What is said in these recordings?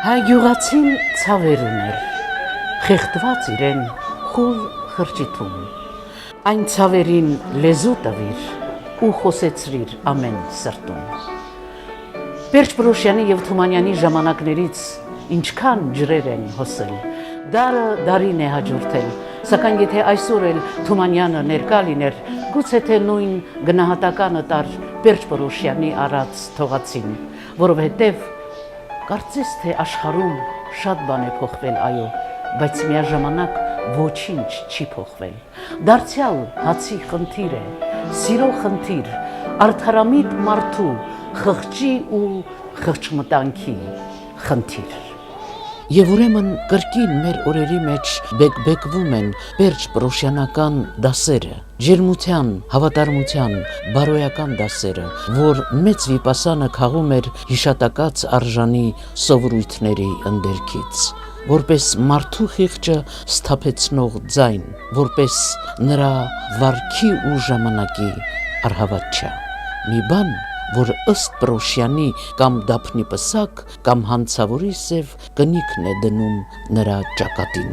Հայ գյուղացին ցավեր ուներ, խեղդված իրեն խուլ խրճիթում, այն ցավերին լեզու տվիր ու խոսեցրիր ամեն սրտում։ Պերճ Պրոշյանի և Թումանյանի ժամանակներից ինչքան ջրեր են հոսել, դարը դարին է հաջորդել, սակայն եթե այսօր էլ Թումանյանը ներկա լիներ, գուցե թե նույն գնահատականը տար Պերճ Պրոշյանի արած թողածին, որովհետև կարծես թե աշխարհում շատ բան է փոխվել, այո, բայց միաժամանակ ոչինչ չի փոխվել։ Դարձյալ հացի խնդիր է, սիրո խնդիր, արդարամիտ մարդու խղճի ու խղճմտանքի խնդիր։ Եվ ուրեմն կրկին մեր օրերի մեջ բեկբեկվում են Պերճ Պրոշյանական դասերը, ջերմության, հավատարմության, բարոյական դասերը, որ մեծ վիպասանը քաղում էր հիշատակած արժանի սովորույթների ընդերքից, որպես մարդու խիղճը սթափեցնող ձայն, որպես նրա վարքի ու ժամանակի առհավատչա։ Մի բան, որ ըստ Պրոշյանի կամ դափնի պսակ կամ հանցավորի սև կնիքն է դնում նրա ճակատին։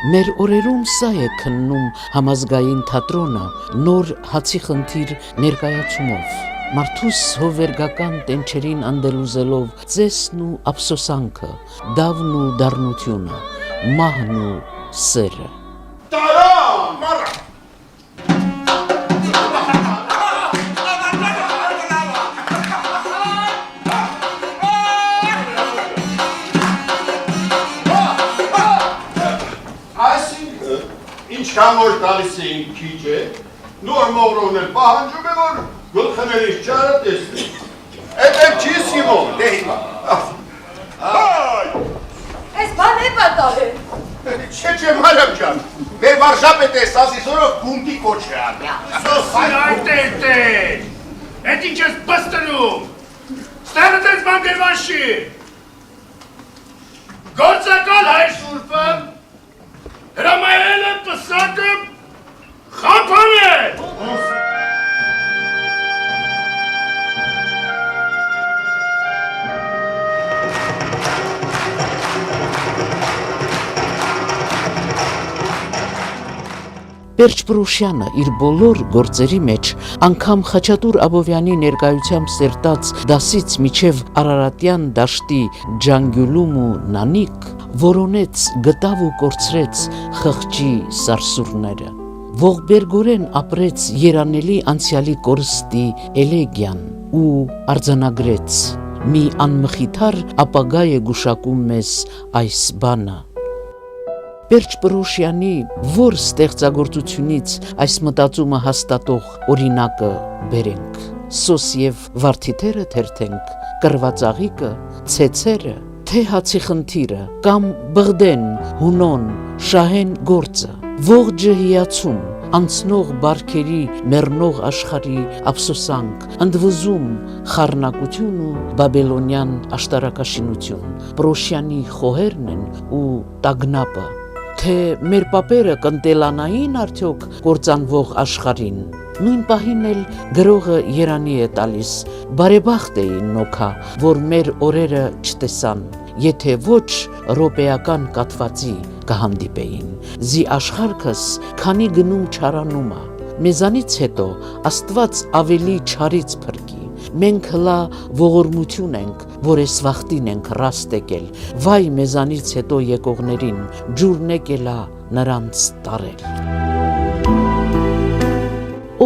Մեր օրերում սա է քննում համազգային թատրոնը նոր հացի խնդիր ներկայացումով, մարդուս հովվերգական տենչերին անդելուզելով ծեսն ու ափսոսանքը, դավն ու դառնությունը, մահն ու սերը։ Տարան, մարը! Ինչքան որ տալիս էին քիչ է, նոր մովրոն էլ պահանջում է, որ գլխներիս ճարը տեսնի։ Էդ չի Սիմոն, դե հիմա։ Այս բան է պատահել։ Չէ, մալամ ջան, մեր վարշապետ է Սասիսորով գունդի կոչ է անում։ Սոսի այտեր, էդ ինչ ես պստրում, ստեղդ ես բանգերվաշի, գործակալ հայ շուրպը, հրամայել է պսակը խապան է։ Պերճ Պրոշյանը իր բոլոր գործերի մեջ, անգամ Խաչատուր Աբովյանի ներկայությամբ սերտած դասից միջև Արարատյան դաշտի ջանգյուլում ու նանիք, որոնեց, գտավ ու կորցրեց խղճի սարսուրները, ողբերգորեն ապրեց երանելի անցյալի կորստի էլեգիան ու արձանագրեց. մի անմխիթար ապագա է գուշակում մեզ այս բանը։ Պերճ Պրոշյանի որ ստեղծագործությունից այս մտածումը հաստատող օրինակը բերենք, Սոս և վարդիթերը թերթենք, կռվածաղիկը, ցեցերը, թե հացի խնդիրը, կամ Բղդեն, Հունոն, Շահեն գործը, ողջը հիացում, անցնող բարքերի, մեռնող աշխարհի ափսոսանք, ընդվզում, խառնակություն ու բաբելոնյան աշտարակաշինություն, Պրոշյանի խոհերն են ու տագնապը, թե մեր պապերը կընտելանային արդյոք կործանվող աշխարհին, նույն պահին էլ գրողը երանի է տալիս, բարեբախտ էին նոքա, որ մեր օրերը չտեսան, եթե ոչ ռոպեական կատվածի կհանդիպեին, զի աշխարհքս քանի գնում չարանումա, մեզանից հետո Աստված ավելի չարից փրկի։ Մենք հլա ողորմություն ենք, որ այս վախտին ենք ռաստ եկել, վայ մեզանից հետո եկողներին, ջուրն եկելա նրանց տարել։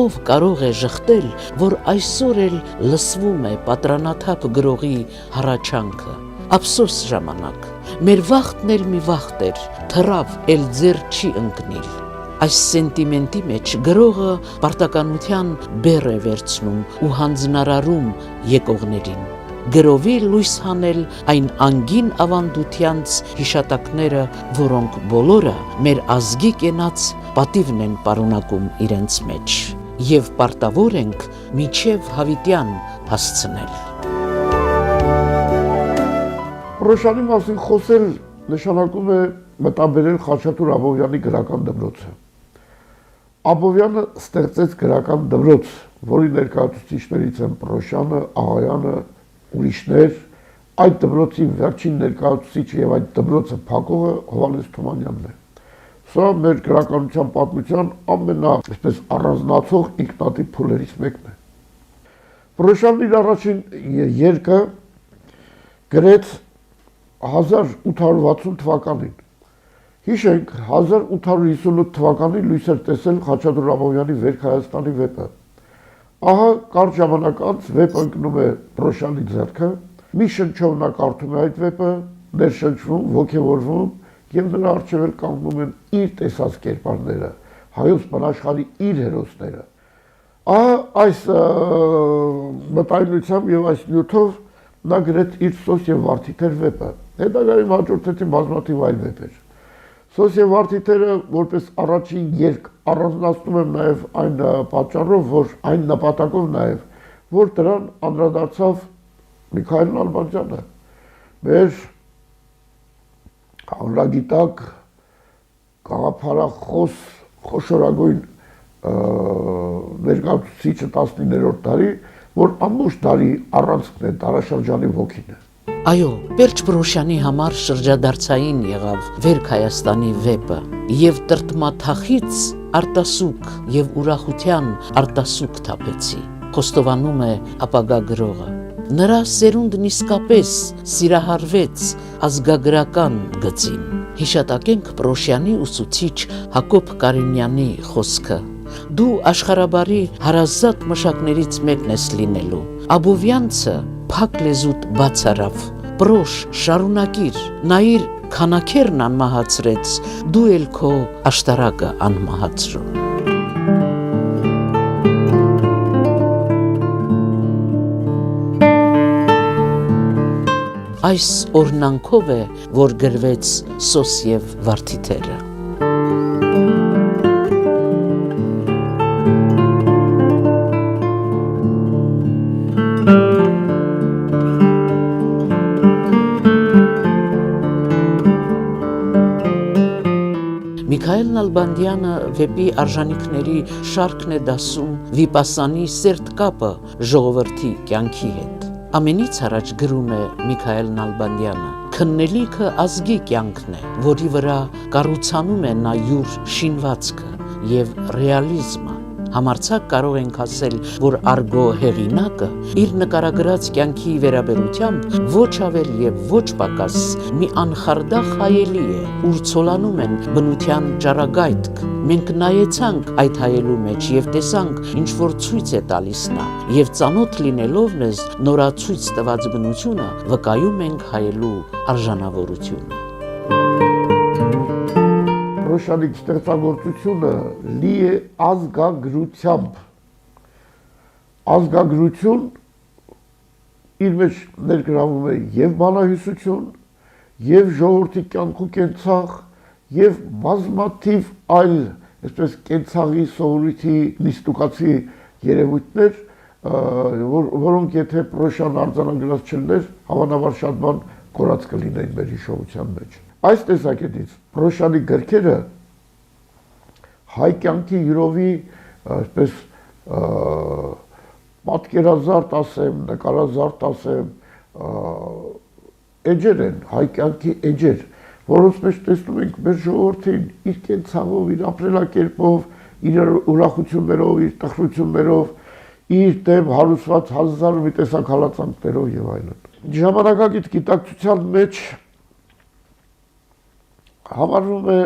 Ով կարող է ժխտել, որ այսօր էլ լսվում է պատրանաթափ գրողի հառաչանքը, ափսոս ժամանակ, մեր վախտն էլ մի վախտ էր, թռավ էլ ձեր չի ընկնիլ։ Այս սենտիմենտի մեջ գրողը պարտականության բեռ է վերցնում ու հանձնարարում եկողներին, գրովի լույս հանել այն անգին ավանդությանց հիշատակները, որոնք բոլորը մեր ազգի կենաց պատիվն են պարունակում իրենց մեջ, և պարտավոր ենք մինչև հավիտյան հասցնել։ Պրոշյանի մասին խոսել նշանակում է մտաբերել Խաչատուր Աբովյանի գրական դպրոցը։ Աբովյանը ստեղծեց գրական դպրոց, որի ներկայացուցիչներից են Պրոշյանը, Աղայանը, ուրիշներ, այդ դպրոցի վերջին ներկայացուցիչը եւ այդ դպրոցը փակողը Հովհաննես Թումանյանն է։ Սա մեր գրականության պատմության այսպես առանձնացող ինքնատիպ փուլերից մեկն է։ Պրոշյանն իր առաջին երգը գրեց 1860 թվականին։ Հիշենք, 1858 թվականին լույս էր տեսել Խաչատուր Աբովյանի «Վերք Հայաստանի» վեպը։ Ահա կարճ ժամանակ անց վեպը ընկնում է Պրոշյանի ձեռքը, մի շնչով նա կարդում է այդ վեպը, ներշնչվում, ոգևորվում, և նրա առջև էլ կանգնում են իր տեսած կերպարները, հայոց բնաշխարհի իր հերոսները։ Ահա այս մտայնությամբ և այս նյութով նա գրեց իր «Սոս և Վարդիթեր» վեպը, հետագայում հաջորդեցին բազմաթիվ այլ վեպեր։ «Սոս և Վարդիթերը» որպես առաջին երգ առանձնացնում եմ նաև այն պատճառով, որ այն նպատակով նաև, որ դրան անդրադարձավ Միքայել Նալբանդյանը, մեր հանրագիտակ, գաղափարախոս, խոշորագույն ներկայացուցիչը 19-րդ դարի, որ ամբողջ դարի առանցքն է, դարաշրջանի ոգին է։ Այո, Պերճ Պրոշյանի համար շրջադարձային եղավ «Վերք Հայաստանի» վեպը և տրտմաթախից արտասուք և ուրախության արտասուք թափեցի, խոստովանում է ապագա գրողը։ Նրա սերունդն իսկապես սիրահարվեց ազգագրական գծին։ Հիշատակենք Պրոշյանի ուսուցիչ Հակոբ Կարինյանի խոսքը. «Դու աշխարհաբարի հարազատ մշակներից մեկն ես լինելու, Աբովյանցը փակ լեզուտ բաց արավ, Պրոշ, շարունակիր, նայիր քանաքերն անմահացրեց, դու էլ քո աշտարակը անմահացրու»։ Այս օրհնանքով է, որ գրվեց «Սոս և Վարդիթերը»։ Միքայել Նալբանդյանը վեպի արժանիքների շարքն է դասում վիպասանի սերտ կապը ժողովրդի կյանքի հետ։ Ամենից առաջ գրում է Միքայել Նալբանդյանը. «Քննելիքը ազգի կյանքն է, որի վրա կառուցանում է նա յուր շինվածքը և ռեալիզմը։ Համարձակ կարող ենք ասել, որ Արգո հեղինակը իր նկարագրած կյանքի վերաբերությամբ ոչ ավել և ոչ պակաս մի անխարդախ հայելի է, ուր ցոլանում են բնության ճառագայթք։ Մենք նայեցանք այդ հայելու մեջ և տեսանք, ինչ որ ցույց է տալիս նա, և ծանոթ լինելով մեզ նորացույց տված բնությունը, վկայում ենք հայելու արժանավորությունը»։ Պրոշյանի ստեղծագործությունը լի է ազգագրությամբ։ Ազգագրություն իր մեջ ներգրավում է և բանահյուսություն, և ժողովրդի կյանքու կենցաղ, և բազմաթիվ այլ, այսպես կենցաղի, սովորույթի, նիստուկացի երևույթներ, որոնք եթե Պրոշյան արձանագրած չլներ, հավանաբար շատ բան կորած կլինեին մեր հիշողության մեջ։ Այս տեսակետից Պրոշյանի գրքերը հայ կյանքի յուրովի այսպես պատկերազարդ ասեմ, նկարազարդ ասեմ, էջեր են, հայ կյանքի էջեր, որոնց մեջ տեսնում ենք մեր ժողովրդին իր կենցաղով, իր ապրելակերպով, իր ուրախություններով, իր տխրություններով, իր դեմ հարուսված հազար մի տեսակ հալածանքներով եւ այլն։ Ժամանակակից գիտակցության մեջ համարվում է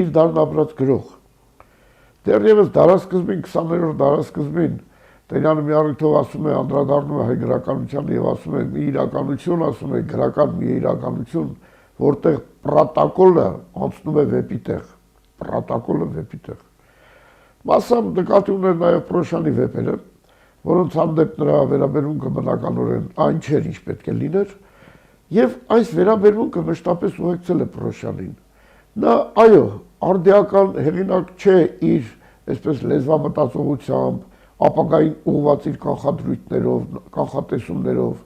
իր դառնաբրած գրող։ Դեռևս դարասկզբին 20-րդ դարասկզբին Տերյանը մի առիթով ասում է, անդրադառնում է հայ գրականությանը եւ ասում է մի իրականություն, ասում է գրական մի իրականություն, որտեղ պրոտոկոլը անցնում է վեպի տեղ, պրոտոկոլը վեպի տեղ։ Մասամբ նկատի ուներ նաեւ Պրոշյանի վեպերը, որոնց հանդեպ նրա վերաբերմունքը բնականորեն այն չէր, ինչ պետք է լիներ, եւ այս վերաբերմունքը մշտապես ուղեկցել է Պրոշյանին։ Նա, այո, արդիական հեղինակ չէ իր, այսպես լեզվամտածողությամբ, ապագային ուղղված իր կանխադրույթներով, կանխատեսումներով,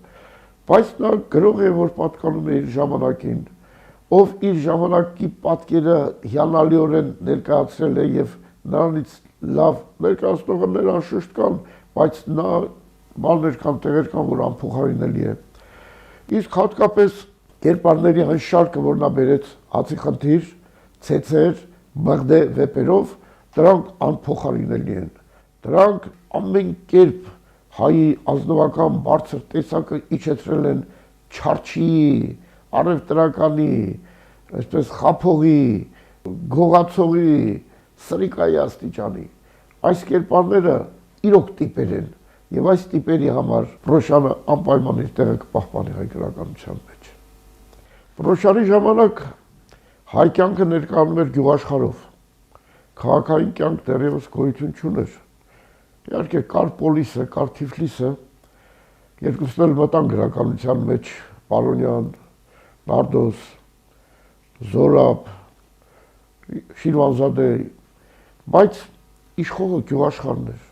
բայց նա գրող է, որ պատկանում է իր ժամանակին, ով իր ժամանակի պատկերը հիանալիորեն ներկայացրել է եւ նրանից լավ ներկայացնողը անշուշտ կան, բայց նա բաներ կան, տեղեր կան, որ անփոխարինելի է։ Իսկ հատկապես կերպարների այն շարքը, որ նա բերեց Հացի խնդիր, Ցեցեր, Բաղդե վեպերով, դրանք անփոխարինելի են։ Դրանք ամեն կերպ հայի ազնվական բարձր տեսակը իջեցրել են չարչի, առևտրականի, այսպես խափողի, գողացողի, սրիկայի աստիճանի։ Այս կերպարները իրոք տիպեր են եւ այս տիպերի համար Պրոշյանը անպայման իր տեղը կպահպանի հայ գրականության մեջ։ Պրոշյանի ժամանակ հայ կյանքը ներկայանում էր գյուղաշխարհով։ Քաղաքային կյանք դեռևս գոյություն չուներ։ Իհարկե կար Պոլիսը, կար Թիֆլիսը, երկուսն էլ մտան գրականության մեջ, Պարոնյան, Նարդոս, Զորապ, Շիրվանզադե, բայց իշխողը գյուղաշխարհն էր։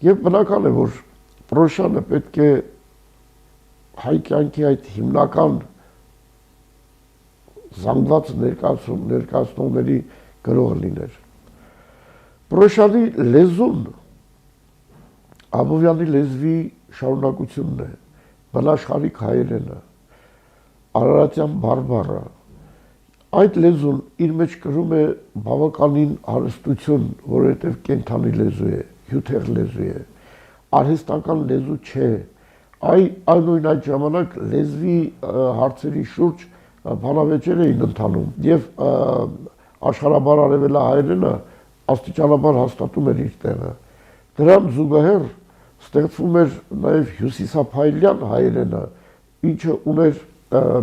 Եվ բնական է, որ Պրոշյանը պետք է հայ կյանքի այդ հիմնական զանգված ներկայացնողների գրողը լիներ։ Պրոշյանի լեզուն Աբովյանի լեզվի շարունակությունն է, բնաշխարհիկ հայերենը, արարատյան բարբառը։ Այդ լեզուն իր մեջ կրում է բավականին հարստություն, որովհետև կենդանի լեզու է, հյութեղ լեզու է, արհեստական լեզու չէ։ Այնույն այդ ժամանակ լեզվի հարցերի շուրջ բանավեճեր էին ընթանում եւ աշխարհաբար արևելահայերենը աստիճանաբար հաստատում էր իր տեղը։ Դրան զուգահեռ ստեղծվում էր նաև հյուսիսափայլյան հայերենը, ինչը ուներ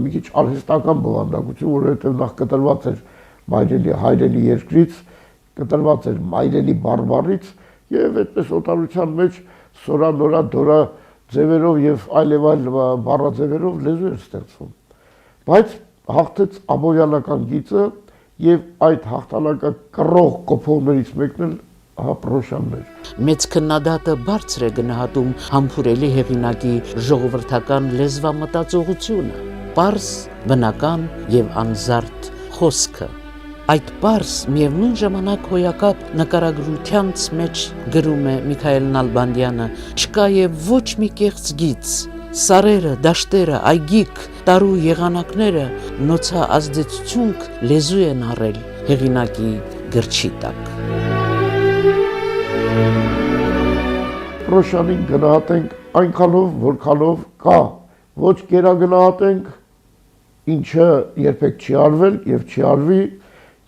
մի քիչ արհեստական բովանդակություն, որովհետև նախ կտրված էր մայրենի հայրենի երկրից, կտրված էր մայրենի բարբառից եւ այդպես օտարության մեջ սորա, նորա, դորա ձևերով եւ այլ բառաձևերով լեզու էր ստեղծվում։ Բայց հաղթեց աբովյանական գիծը եւ այդ հաղթանակը կռող կոփողներից մեկն էլ Պրոշյանն էր։ Մեծ քննադատը բարձր է գնահատում համբուրելի հեղինակի ժողովրդական լեզվամտածողությունը, պարզ, բնական եւ անզարդ խոսքը։ Այդ պարզ միևնույն ժամանակ հոյակապ նկարագրությանց մեջ գրում է Միքայել Նալբանդյանը, չկա եւ ոչ մի կեղծ գիծ, սարերը, դաշտերը, այգիք, տարու եղանակները նոցա ազդեցություն լեզու են առել հեղինակի գրչի տակ։ Պրոշյանին գնահատենք այնքանով, որքանով կա, ոչ կերագնահատենք, ինչը երբեք չի արվել եւ չի արվի,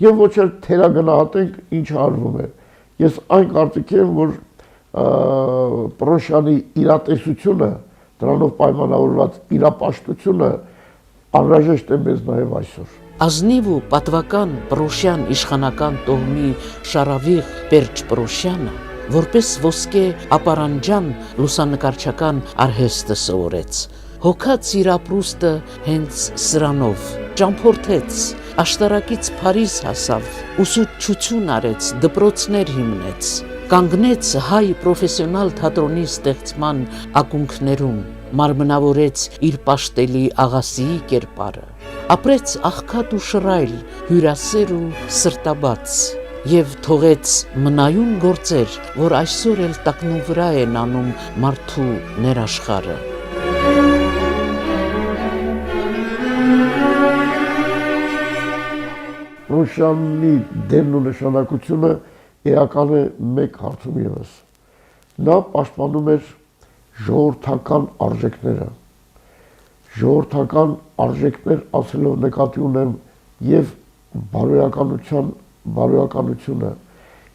եւ ոչ էլ թերագնահատենք, ինչը արվում է։ Ես այն կարծիքի եմ, որ Պրոշյանի իրատեսությունը, դրանով պայմանավորված իրապաշտությունը անհրաժեշտ է մեզ նաեւ այսօր։ Ազնիվ ու պատվական Պրոշյան իշխանական տոհմի շարավիղ Պերճ Պրոշյանը որպես ոսկե ապարանջան լուսանկարչական արհեստը սովորեց։ Հոգաց իր ապրուստը հենց սրանով, ճամփորդեց, աշտարակից Փարիզ հասավ, ուսուցչություն արեց, դպրոցներ հիմնեց, կանգնեց հայ պրոֆեսիոնալ թատրոնի ստեղծման ակունքներում, մարմնավորեց իր պաշտելի աղասիի կերպարը, ապրեց աղքատ ու շռայլ, հյուրասեր ու սրտաբաց եւ թողեց մնայուն գործեր, որ այսօր էլ տակնու վրա են անում մարդու ներաշխարը։ Պրոշյանի դերն ու նշանակությունը էական է մեկ հարցում ևս։ Նա պաշտպանում էր ժողովրդական արժեքները։ Ժողովրդական արժեքներ ասելով նկատի ունեմ եւ բարոյականությունը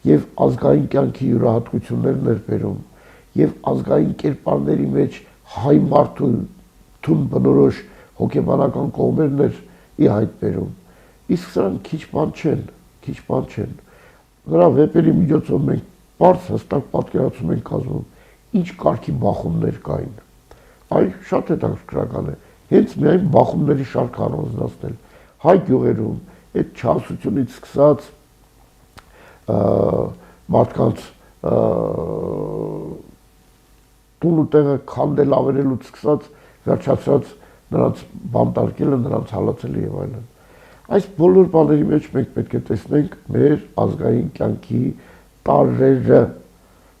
եւ ազգային կյանքի յուրահատկություններն էր բերում եւ ազգային կերպարների մեջ հայ մարդու թուն բնորոշ հոգեբանական կողմերն էր ի հայտ բերում։ Իսկ սրանք քիչ բան չեն։ Նրա վեպերի միջոցով մենք բարձ հստակ պատկերացում ենք կազմում ինչ կարգի բախումներ կային։ Այ շատ հետաքրքրական է։ Հենց միայն բախումների շարք առանձնացնել հայ գյուղերում այդ չհասությունից սկսած մարդկանց տուն ու տեղը քանդել ավերելուց սկսած վերջացած նրանց բանտարկելը, նրանց հալածելը եւ այլն։ Այս բոլոր բաների մեջ մենք պետք է տեսնենք մեր ազգային կյանքի տարրերը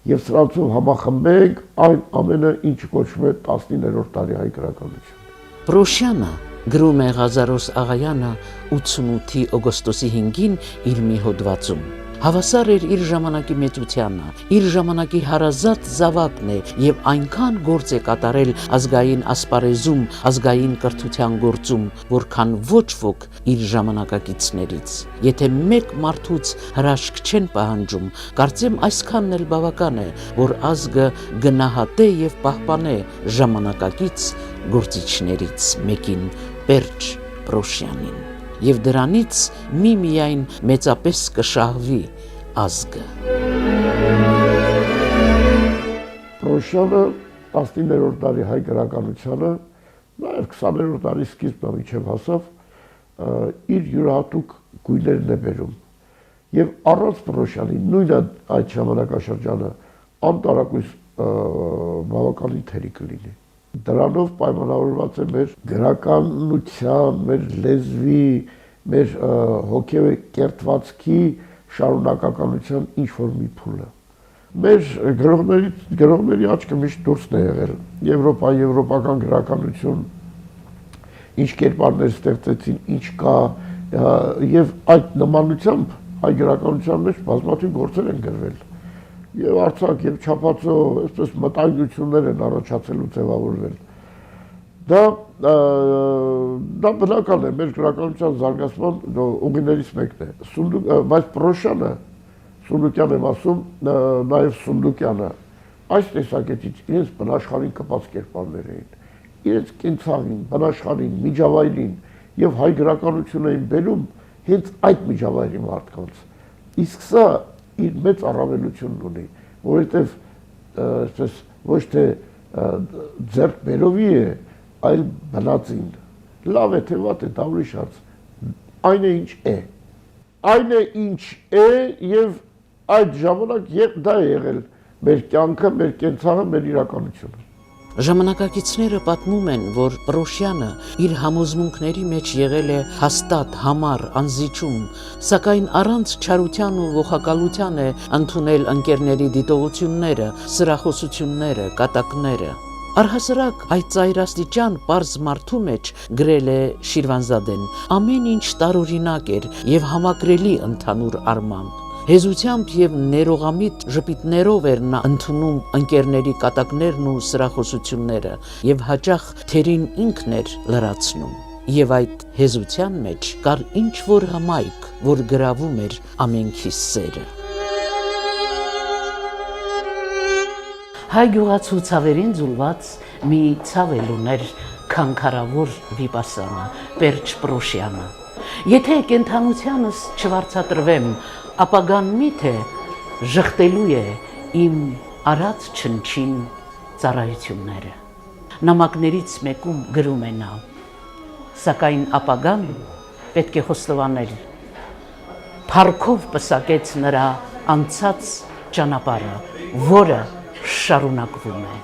եւ սրանցով համախմբենք այն ամենը, ինչ կոչվում է 19-րդ դարի հայ գրականություն։ Պրոշյանը գրում է Ղազարոս Աղայանը 88-ի օգոստոսի 5-ին իր մի հոդվածում։ Հավասար էր իր ժամանակի մեծությանը, իր ժամանակի հարազատ զավակն է եւ այնքան գործ է կատարել ազգային ասպարեզում, ազգային կրթության գործում, որքան ոչ ոք իր ժամանակակիցներից։ Եթե մեկ մարդուց հրաշք չեն պահանջում, կարծեմ այսքանն էլ բավական է, որ ազգը գնահատե եւ պահպանե ժամանակակից գործիչներից մեկին Պերճ Պրոշյանին։ Եվ դրանից միայն մեծապես կշահվի ազգը։ Պրոշյանը 19-րդ դարի հայ գրականությանը, նաև 20-րդ դարի սկիզբն մինչև հասավ, իր յուրահատուկ գույներն է բերում։ Եվ առանց Պրոշյանի նույն այդ ժամանակաշրջանը անտարակույս բավականին թերի կլինի։ Դրանով պայմանավորված է մեր գրականության, մեր լեզվի, մեր հոգեկերտվածքի շարունակականության ինչ-որ մի փուլը։ Մեր գրողների աչքը միշտ դուրսն է եղել։ Եվրոպական գրականություն, ինչ կերպարներ ստեղծեցին, ինչ կա, եւ այդ նմանությամբ հայ գրականության մեջ բազմաթիվ գործեր են գրվել։ Եվ Արցախ եւ Չափածո, այսպես մտայնություններ են առաջացել ու ձևավորվել։ Դա բնական է մեր գրականության զարգացման ուղիներից մեկն է։ Բայց Պրոշյանը, Սունդուկյան եմ ասում, նաեւ Սունդուկյանը, այս տեսակետից իրենց բնաշխարհին կպած կերպարներ էին։ Իրենց կենցաղին, բնաշխարհին, միջավայրին եւ հայ գրականություն էին բերում հենց այդ միջավայրի մարդկանց։ Իսկ սա իր մեծ առավելությունն ունի, որովհետև այսպես ոչ թե ձեռք բերովի է, այլ բնածին։ Լավ է թե վատ է, դա ուրիշ հարց։ Այն է ինչ է։ Այն է ինչ է եւ այդ ժամանակ դա է եղել մեր կյանքը, մեր կենցաղը, մեր իրականությունը։ Ժամանակակիցները պատմում են, որ Պրոշյանը իր համոզմունքների մեջ եղել է հաստատ, համառ, անզիջում, սակայն առանց չարության ու ողակալության է ընդունել ընկերների դիտողությունները, սրախոսությունները, կատակները։ Առհասարակ այդ ծայրաստիճան պարզ մարդու մեջ գրել է Շիրվանզադեն, ամեն ինչ տարօրինակ էր եւ համակրելի ընդհանուր առմամբ։ Հեզությամբ եւ ներողամիտ ժպիտներով էր նա ընդունում ընկերների կատակներն ու սրախոսությունները եւ հաճախ թերին ինքն էր լրացնում։ Եվ այդ հեզության մեջ կար ինչ-որ հմայք, որ գրավում էր ամենքի սերը։ Հայ գյուղացու ցավերին ձուլված մի ցավել ուներ քանքարավոր վիպասանը, Պերճ Պրոշյանը։ Եթե կենթանությանս չվարձատրվեմ, ապագան միթե ժխտելու է իմ արած չնչին ծառայությունները։ Նամակներից մեկում գրում է նա. սակայն ապագան պետք է խոստովանել, փառքով պսակեց նրա անցած ճանապարհը, որը շարունակվում է։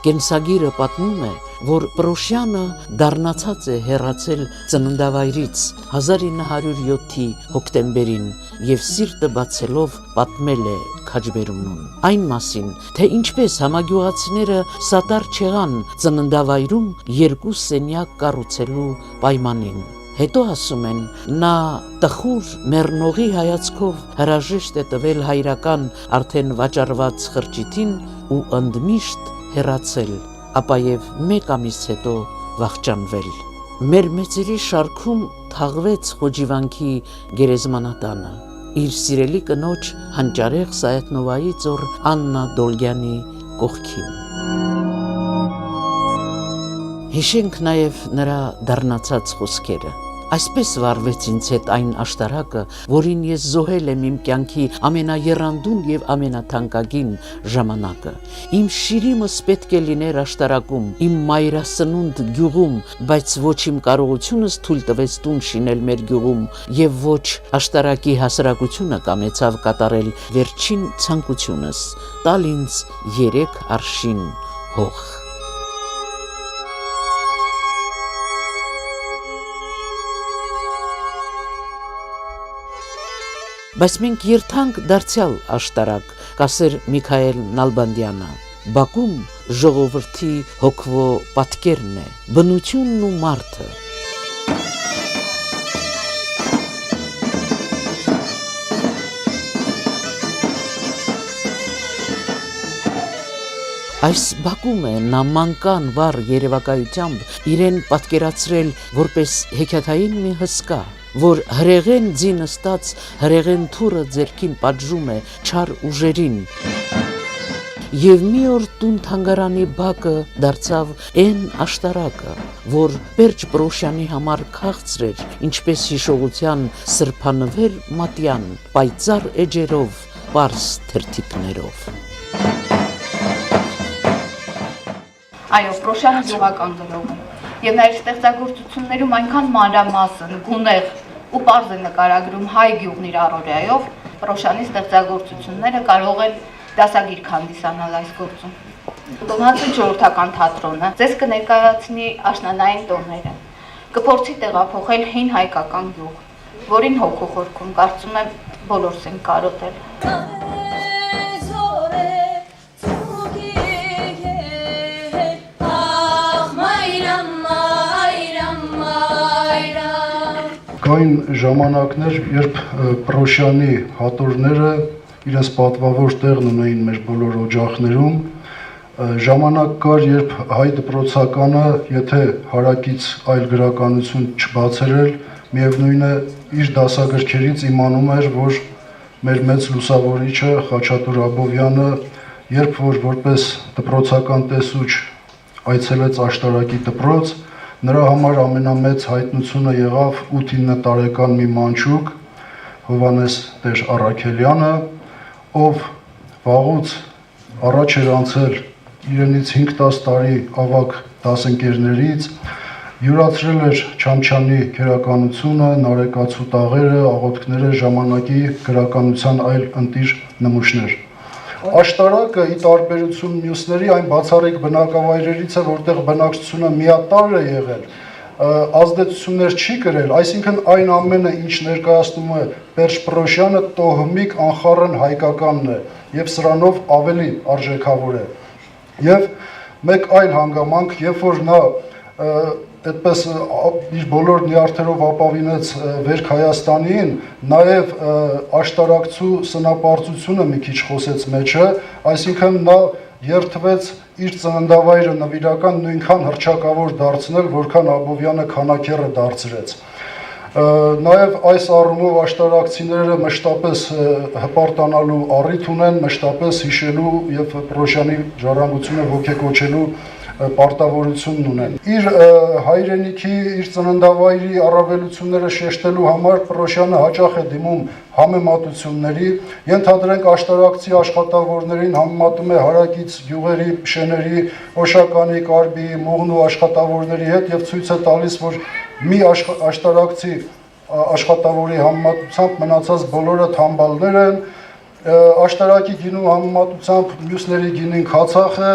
Կենսագիրը պատմում է, որ Պրոշյանը դառնացած է հեռացել ծննդավայրից 1907-ի հոկտեմբերին եւ սիրտը բացելով պատմել է Քաջբերունուն այն մասին, թե ինչպես համագյուղացիները սատար չեղան ծննդավայրում երկու սենյակ կառուցելու պայմանին։ Հետո ասում են, նա տխուր մեռնողի հայացքով հրաժեշտ է տվել հայրական արդեն վաճառված խրճիթին ու ընդմիշտ հեռացել, ապա եւ 1 ամիս հետո վախճանվել։ Մեր մեծերի շարքում թաղվեց Խոջիվանքի գերեզմանատանը, իր սիրելի կնոջ հանճարեղ Սայաթնովայի ծոր Աննա Դոլգյանի կողքին։ Հիշենք նաև նրա դառնացած խոսքերը։ Այսպես վարվեց ինձ հետ այն աշտարակը, որին ես զոհել եմ իմ կյանքի ամենաեռանդուն եւ ամենաթանկագին ժամանակը։ Իմ շիրիմս պետք է լիներ աշտարակում, իմ մայրասնունդ գյուղում, բայց ոչ իմ կարողությունս թույլ տվեց տուն շինել մեր գյուղում, եւ ոչ աշտարակի հասարակությունը կամեցավ կատարել վերջին ցանկությունս՝ տալ ինձ 3 արշին հող։ Բայց մենք երթանք դարձյալ աշտարակ, կասեր Միքայել Նալբանդյանը, Բաքում ժողովրդի հոգվո պատկերն է, բնությունն ու մարդը։ Այս Բաքում է նա մանկան վառ երևակայությամբ իրեն պատկերացրել որպես հեքիաթային մի հսկա, որ հրեղեն ձին ստած հրեղեն թուրը ձերքին պատժում է չար ուժերին։ Եվ մի օր տուն թանգարանի բակը դարձավ այն աշտարակը, որ Պերճ Պրոշյանի համար քաղցր էր, ինչպես հիշողության սրբանվեր մատյան, պայծառ էջերով, պարզ թերթիկներով։ Այո, Պրոշյանը գյուղական գրող է, եւ նրա ստեղծագործություններում այնքան մանրամասն, գունեղ ու պարզ է նկարագրում հայ գյուղն իր առօրյայով, Պրոշյանի ստեղծագործությունները կարող են դասագիրք հանդիսանալ այս գործում։ Տոնացի ժողովրդական թատրոնը ձեզ կներկայացնի աշնանային տոները, կփորձի տեղափոխել հին հայկական գյուղ, որին հոգու խորքում կարծում եմ բոլորս ենք կարոտել։ Կային ժամանակներ, երբ Պրոշյանի հատորները իրենց պատվավոր տեղն ունեին մեր բոլոր օջախներում, ժամանակ կար, երբ հայ դպրոցականը, եթե հարակից այլ գրականություն չբացերել, միևնույն է իր դասագրքերից իմանում էր, որ մեր մեծ լուսավորիչը Խաչատուր Աբովյանը, երբ որ որպես դպրոցական տեսուչ այցելեց աշտարակի դպրոց, նրա համար ամենամեծ հայտնությունը եղավ 8-9 տարեկան մի մանչուկ Հովհաննես Տեր Առաքելյանը, ով վաղուց առաջ էր անցել իրենից 5-10 տարի ավագ դասընկերներից, յուրացրել էր Չամչյանի քերականությունը, Նարեկացու տաղերը, աղոթքները, ժամանակի գրականության այլ ընտիր նմուշներ։ Աշտարակը ի տարբերություն մյուսների այն բացառիկ բնակավայրերից է, որտեղ բնակչությունը միատարր է եղել, ազդեցություններ չի կրել, այսինքն այն ամենը, ինչ ներկայացնում է Պերճ Պրոշյանը, տոհմիկ անխառն հայկականն է եւ սրանով ավելի արժեքավոր է։ Եվ մեկ այլ հանգամանք, երբ որ նա այդպես իր բոլոր նյարդերով ապավինեց Վերք Հայաստանին, նաև աշտարակցու սնապարծությունը մի քիչ խոսեց մեջը, այսինքն նա երթվեց իր ծննդավայրը նվիրական նույնքան հռչակավոր դարձնել, որքան Աբովյանը քանաքեռը դարձրեց։ Նաև այս առումով աշտարակցիները մշտապես հպարտանալու առիթ ունեն, մշտապես հիշելու եւ Պրոշյանի ժառանգությունը ոգեկոչելու պարտավորությունն ունեն։ Իր հայրենիքի, իր ծննդավայրի առավելությունները շեշտելու համար Պրոշյանը հաճախ է դիմում համեմատությունների, ենթադրենք աշտարակցի աշխատավորներին համեմատում է հարակից գյուղերի, շեների, Օշականի, Կարբիի, Մուղնու աշխատավորների հետ եւ ցույց է տալիս, որ մի աշտարակցի աշխատավորի համեմատությամբ մնացած բոլորը թամբալներ են, աշտարակի գինու համեմատությամբ մյուսների գինին քացախ է,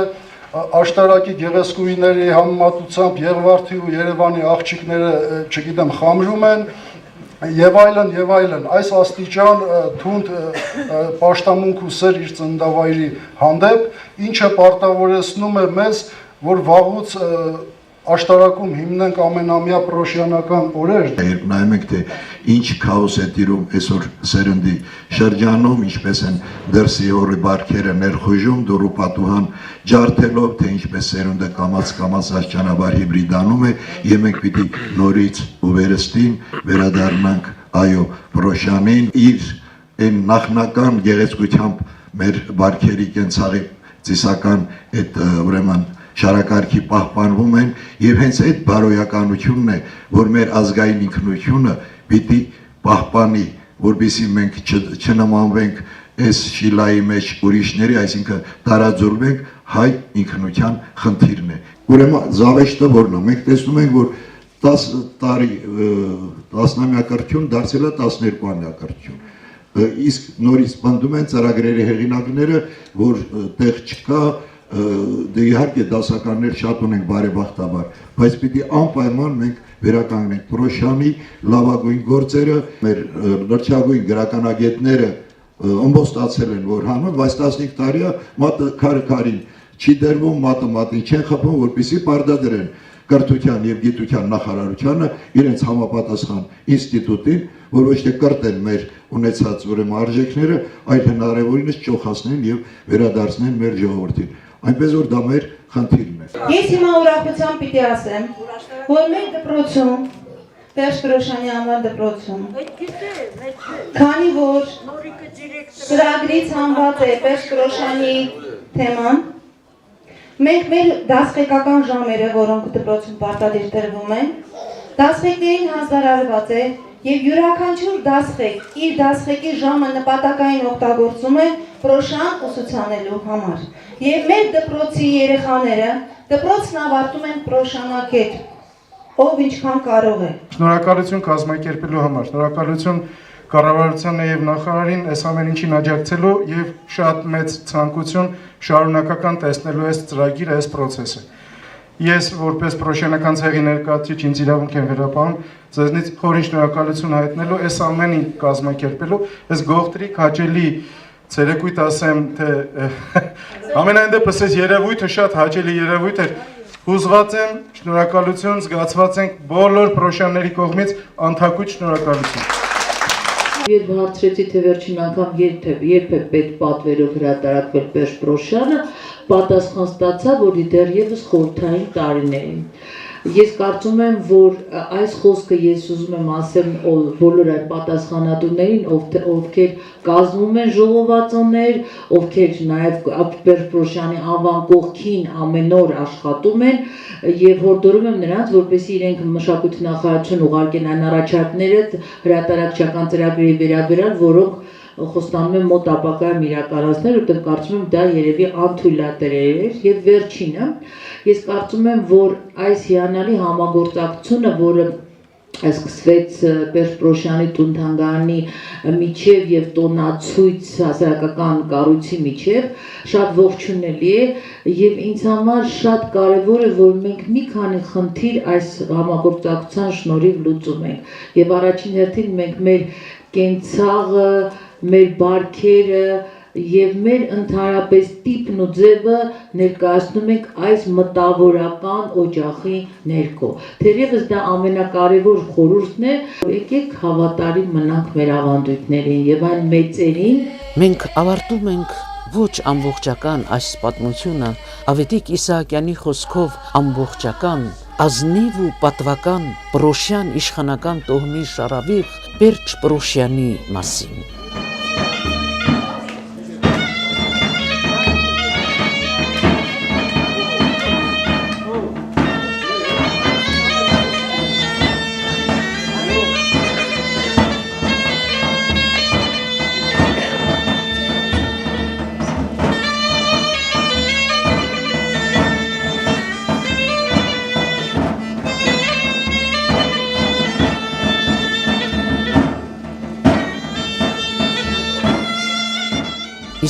աշտարակի գեղեցկուհիների համեմատությամբ Եղվարդի ու Երևանի աղջիկները, չգիտեմ, խամրում են եւ այլն եւ այլն։ Այս աստիճան թունդ պաշտամունք ու սեր իր ծննդավայրի հանդեպ, ինչը պարտավորեցնում է մեզ, որ վաղուց աշտարակում հիմնենք ամենամյա պրոշյանական օրեր։ Երբ նայում ենք, թե ինչ քաոս է տիրում այսօր սերնդի շրջանում, ինչպես են դրսի օրի բարքերը ներխուժում, դուրու պատուհան ջարդելով, թե ինչպես սերունդը կամաց աշճանաբար հիբրիդանում է, եւ մենք պիտի նորից ու վերստին վերադառնանք այո պրոշյանին իր այն նախնական գեղեցկությամբ մեր բարքերի կենցաղի ծիսական այդ ուրեմն շարակարգի պահպանվում են եւ հենց այդ բարոյականությունն է, որ մեր ազգային ինքնությունը պիտի պահպանի, որպեսզի մենք չնմանվենք այս շիլայի մեջ ուրիշների, այսինքն տարաձուլվենք հայ ինքնության խնդիրն է։ Ուրեմն զավեշտը որն է, մենք տեսնում ենք, որ 10 տարի 10-ամյակրթություն դարձել է 12-ամյակրթություն։ Իսկ նորից պնդում են ծրագրերի հեղինակները, որ տեղ չկա, դե իհարկե դասականներ շատ ունենք բարեբախտաբար, բայց պիտի անպայման մենք վերականգնենք Պրոշյանի լավագույն գործերը, մեր լրջագույն գրականագետները ըմբոստացել են, որ հանում, բայց 15 տարիա մատը քարին չի դերվում, մատը մատին չեն խփում, որպեսզի պարտադրեն կրթության եւ գիտության նախարարությանը իրենց համապատասխան ինստիտուտին, որ ոչ թե կրտեն մեր ունեցած ուրեմն արժեքները, այլ հնարավորինս ճոխացնեն եւ վերադարձնեն մեր ժողովրդին։ Այնպես որ դա մեր խնդիրն է։ Ես հիմա ուրախությամբ պիտի ասեմ, որ մեր դպրոցում, Տեր Պրոշյանի անվան դպրոցում, քանի որ ծրագրից հանված է Տեր Պրոշյանի թեման, մենք մեր դասղեկական ժամերը, որոնք դպրոցում պարտադիր տրվում են, դասղեկներին հանձնարարված է եւ յուրաքանչյուր դասղեկ իր դասղեկի ժամը նպատակային օգտագործում է Պրոշյան ուսուցանելու համար։ Եվ մեր դպրոցի երեխաները դպրոցն ավարտում են պրոշյանակետ, ով ինչքան կարող է։ Շնորհակալություն կազմակերպելու համար, շնորհակալություն կառավարությանը եւ նախարարին այս ամեն ինչին աջակցելու եւ շատ մեծ ցանկություն շարունակական տեսնելու այս ծրագիրը, այս process-ը։ Ես որպես պրոշյանական ցեղի ներկայացուցիչ ինձ իրավունք եմ վերապահում ձեզնից խորին շնորհակալություն հայտնելու այս ամենին կազմակերպելու, այս գողտրիկ հաճելի ցերեկույթ ասեմ, թե ամենայն դեպս այս երևույթը շատ հաճելի երևույթ էր։ Հուզված եմ, շնորհակալություն, զգացված ենք բոլոր պրոշյանների կողմից անթակույց շնորհակալություն։ Երբ հարցրեցի, թե վերջին անգամ երբ է պետ պատվերով հրատարակվել Պերճ Պրոշյանը, պատասխան ստացա, որ դեռևս խորհրդային տարիներին։ Ես կարծում եմ, որ այս խոսքը ես ուզում եմ ասել բոլոր այն պատասխանատուներին, ովքեր կազմում են ժողովածոներ, ովքեր նաև Պերճ Պրոշյանի անվան կողքին ամեն օր աշխատում են, եւ հորդորում եմ նրանց, որպեսզի իրենք մշակույթի նախարարություն ուղարկեն այն առաջարկները հրատարակչական ծրագրերի վերաբերյալ, որոնք խոստանում եմ մոտ ապագայում իրականացնել, որտեղ կարծում եմ դա երևի անթույլատրել էր եւ վերջինը ես կարծում եմ, որ այս հիանալի համագործակցությունը, որը սկսվեց Պերճ Պրոշյանի տուն-թանգարանի միջև եւ տոնացույց հասարակական կառույցի միջև, շատ ողջունելի է եւ ինձ համար շատ կարեւոր է, որ մենք մի քանի խնդիր այս համագործակցության շնորհիվ լուծում ենք եւ առաջին հերթին մենք մեր կենցաղը, մեր բարքերը եւ մեր ընդհանրապես տիպն ու ձևը ներկայացնում ենք այս մտավորական օջախի ներքո։ Թերևս դա ամենակարևոր խորհուրդն է, եկեք հավատարիմ մնանք մեր ավանդույթներին եւ այն մեծերին։ Մենք ավարտում ենք ոչ ամբողջական այս պատմությունը Ավետիք Իսահակյանի խոսքով ամբողջական, ազնիվ ու պատվական Պրոշյան իշխանական տոհմի շարավիղ Պերճ Պրոշյանի մասին։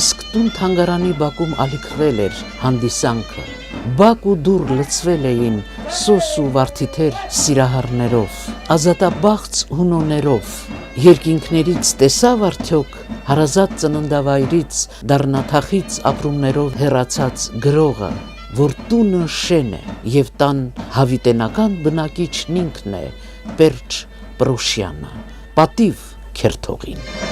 Իսկ տուն-թանգարանի բակում ալիքվել էր հանդիսանքը, բակ ու դուռ լցվել էին սոս ու վարդիթեր սիրահարներով, ազատաբաղց հունոներով, երկինքներից տեսավ արդյոք հարազատ ծննդավայրից դառնաթախից ապրումներով հեռացած գրողը, որ տունը շեն է եւ տան հավիտենական բնակիչն ինքն է Պերճ Պրոշյանը, պատիվ քերթողին։